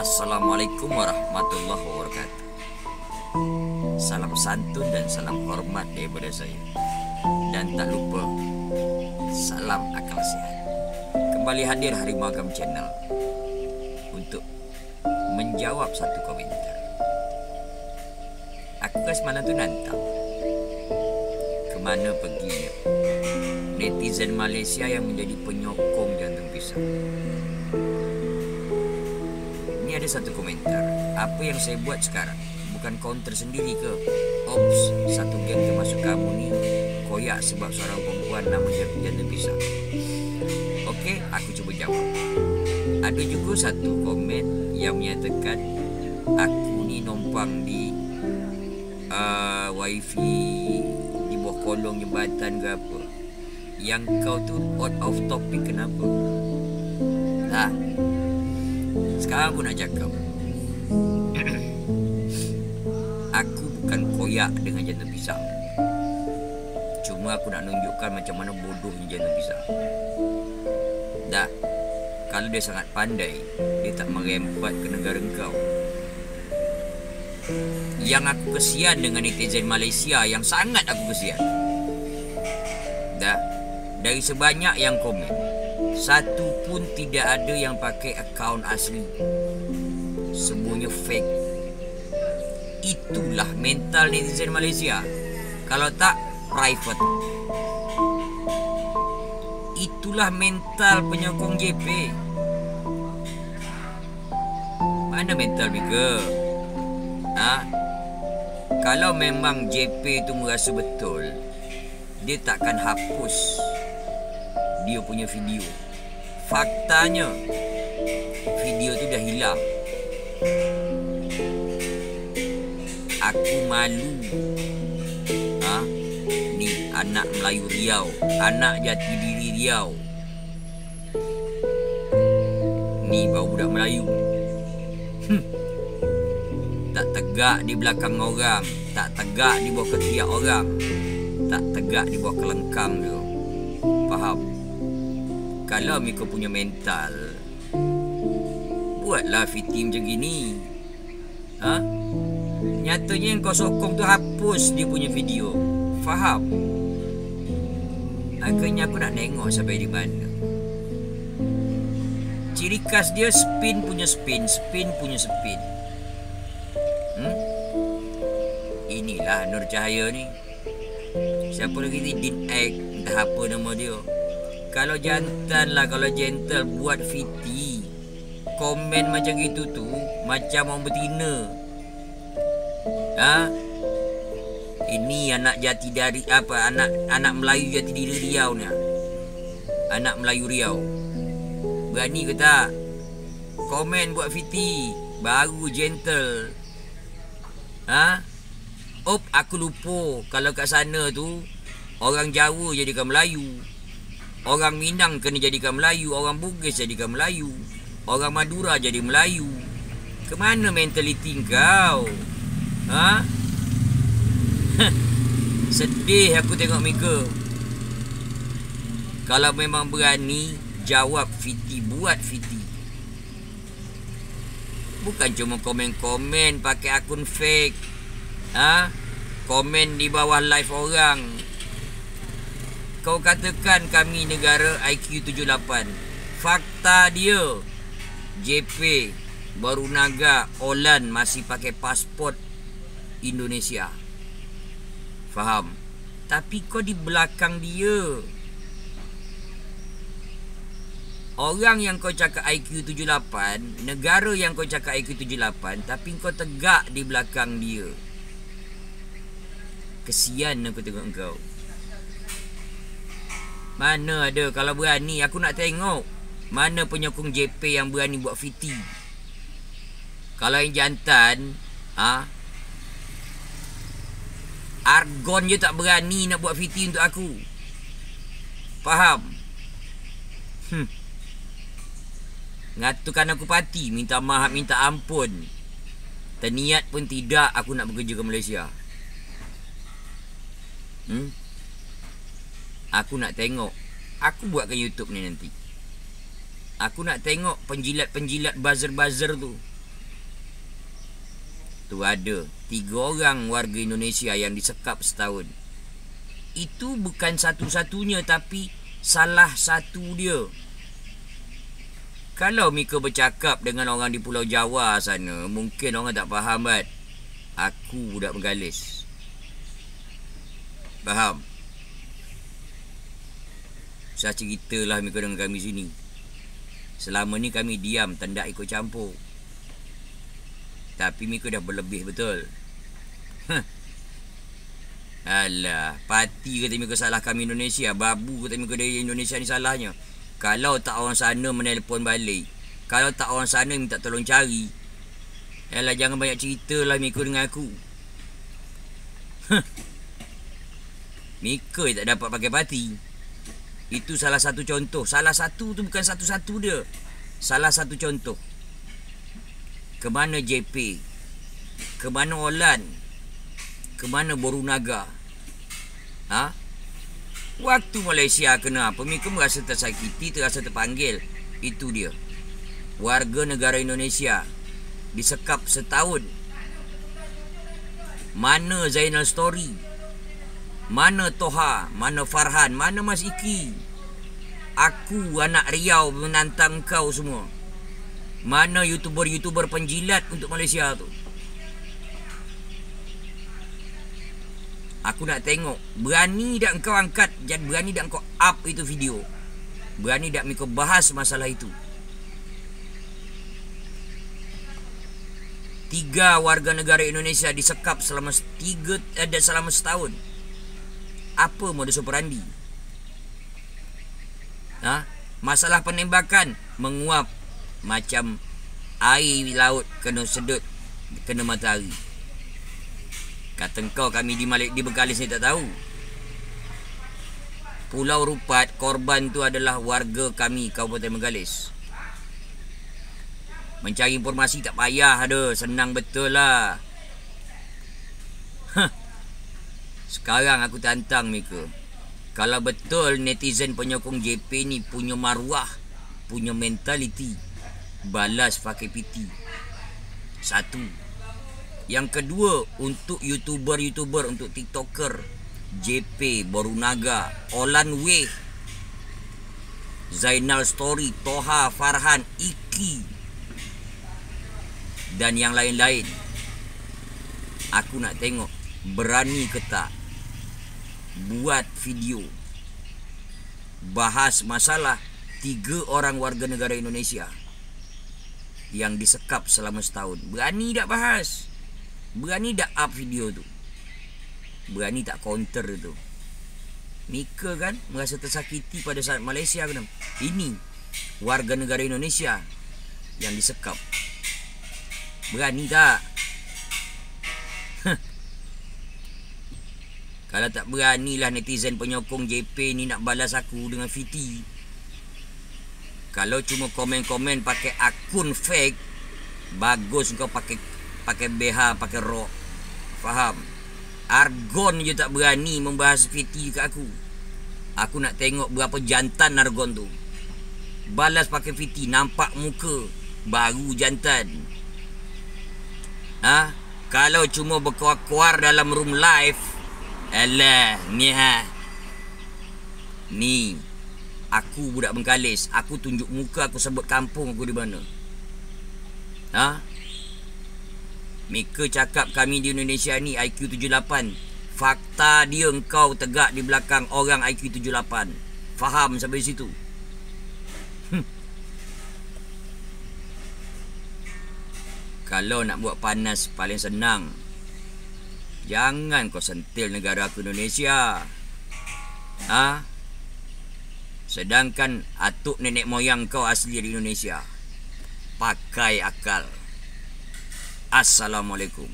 Assalamualaikum warahmatullahi wabarakatuh. Salam santun dan salam hormat daripada saya. Dan tak lupa, salam akal sihat. Kembali hadir Harimau Agam Channel untuk menjawab satu komentar. Aku kan semalam tu nantang, kemana perginya netizen Malaysia yang menjadi penyokong jantung pisang. Ini ada satu komentar. Apa yang saya buat sekarang bukan counter sendiri ke? Ops, satu geng termasuk kamu ni koyak sebab seorang perempuan nama jantung pisang. Okey, aku cuba jawab. Ada juga satu komen yang menyatakan aku ni numpang di wifi di bawah kolong jembatan ke apa. Yang kau tu out of topic kenapa? Sekarang aku nak cakap, aku bukan koyak dengan jantung pisang. Cuma aku nak tunjukkan macam mana bodohnya jantung pisang. Kalau dia sangat pandai, dia tak merempat ke negara kau. Yang aku kesian dengan netizen Malaysia, yang sangat aku kesian, dari sebanyak yang komen, satu pun tidak ada yang pakai akaun asli. Semuanya fake. Itulah mental netizen Malaysia. Kalau tak, private. Itulah mental penyokong JP. Mana mental mereka? Kalau memang JP tu merasa betul, dia takkan hapus dia punya video. Faktanya, video tu dah hilang. Aku malu. Ni anak Melayu Riau, anak jati diri Riau. Ni baru budak Melayu. Tak tegak di belakang orang, tak tegak di bawah ketiak orang, tak tegak di bawah kelengkang tu. Faham? Kalau mereka punya mental, buatlah fiti macam gini. Nyatanya yang kau sokong tu hapus dia punya video. Faham? Akhirnya aku nak tengok sampai di mana. Ciri khas dia spin punya spin, spin punya spin. Inilah Nur Cahaya ni. Siapa lagi ni? Din Egg, entah apa nama dia. Kalau jantan lah, kalau gentle buat fiti, komen macam gitu tu macam orang betina. Ini anak jati dari apa? Anak Melayu jati diri Riau ni. Anak Melayu Riau. Berani ke tak? Komen buat fiti, baru gentle. Aku lupa kalau kat sana tu orang Jawa jadikan Melayu, orang Minang kena jadikan Melayu, orang Bugis jadikan Melayu, orang Madura jadi Melayu. Kemana mentaliti kau? Sedih aku tengok mereka. Kalau memang berani, jawab fiti, buat fiti. Bukan cuma komen-komen pakai akun fake. Komen di bawah live orang. Kau katakan kami negara IQ 78. Fakta dia, JP, Barunaga, Olan masih pakai pasport Indonesia. Faham? Tapi kau di belakang dia. Orang yang kau cakap IQ 78, negara yang kau cakap IQ 78, tapi kau tegak di belakang dia. Kesian aku tengok kau. Mana ada, kalau berani aku nak tengok mana penyokong JP yang berani buat fiti. Kalau yang jantan, Argon je tak berani nak buat fiti untuk aku. Faham? Ngatukan aku pati, minta maaf, minta ampun. Terniat pun tidak aku nak bekerja ke Malaysia. Aku nak tengok. Aku buatkan YouTube ni nanti. Aku nak tengok penjilat-penjilat buzzer-buzzer tu. Tu ada 3 orang warga Indonesia yang disekap setahun. Itu bukan satu-satunya, tapi salah satu dia. Kalau Mika bercakap dengan orang di Pulau Jawa sana, mungkin orang tak faham, Bat. Aku budak Bengkalis. Faham? Saya ceritalah Mika dengan kami sini. Selama ni kami diam, tak ikut campur. Tapi Mika dah berlebih betul. Alah, parti kata Mika salah kami Indonesia. Babu kata Mika dari Indonesia ni salahnya. Kalau tak orang sana menelpon balik, kalau tak orang sana minta tolong cari. Alah, jangan banyak cerita lah Mika dengan aku. Mika tak dapat pakai parti. Itu salah satu contoh. Salah satu tu bukan satu-satu dia. Salah satu contoh. Kemana JP? Kemana Olan? Kemana Borunaga? Ha? Waktu Malaysia kena apa, Mika merasa tersakiti, terasa terpanggil. Itu dia. Warga negara Indonesia disekap setahun. Mana Zainal Story? Mana Toha? Mana Farhan? Mana Mas Iki? Aku anak Riau menantang kau semua. Mana YouTuber-YouTuber penjilat untuk Malaysia tu? Aku nak tengok. Berani tak kau angkat, berani tak kau up itu video? Berani tak kau bahas masalah itu? 3 warga negara Indonesia disekap selama setahun. Apa modus operandi? Ha? Masalah penembakan menguap macam air laut kena sedut, kena matahari. Kata kau kami di Bengkalis ni tak tahu. Pulau Rupat, korban tu adalah warga kami Kabupaten Bengkalis. Mencari informasi tak payah ada, senang betul lah. Sekarang aku tantang Mika. Kalau betul netizen penyokong JP ni punya maruah, punya mentaliti, balas pakai PT. 1. Yang kedua, untuk YouTuber, untuk TikToker, JP, Borunaga, Olan Weh, Zainal Story, Toha, Farhan, Iki, dan yang lain-lain. Aku nak tengok berani ke tak buat video bahas masalah 3 orang warga negara Indonesia yang disekap selama setahun. Berani tak bahas? Berani tak up video tu? Berani tak counter tu? Mika kan merasa tersakiti pada saat Malaysia kena. Ini warga negara Indonesia yang disekap. Berani tak? Kalau tak beranilah netizen penyokong JP ni nak balas aku dengan VT. Kalau cuma komen-komen pakai akun fake, bagus kau pakai BH, pakai rok. Faham? Argon je tak berani membahas VT kat aku. Aku nak tengok berapa jantan Argon tu. Balas pakai VT, nampak muka, baru jantan. Ha? Kalau cuma berkuar-kuar dalam room live, alah, ni ha. Ni, aku budak Bengkalis. Aku tunjuk muka, aku sebut kampung aku di mana. Ha? Mika cakap kami di Indonesia ni IQ 78. Fakta dia engkau tegak di belakang orang IQ 78. Faham sampai situ? Kalau nak buat panas paling senang. Jangan kau sentil negara aku Indonesia. Ha? Sedangkan atuk nenek moyang kau asli dari Indonesia. Pakai akal. Assalamualaikum.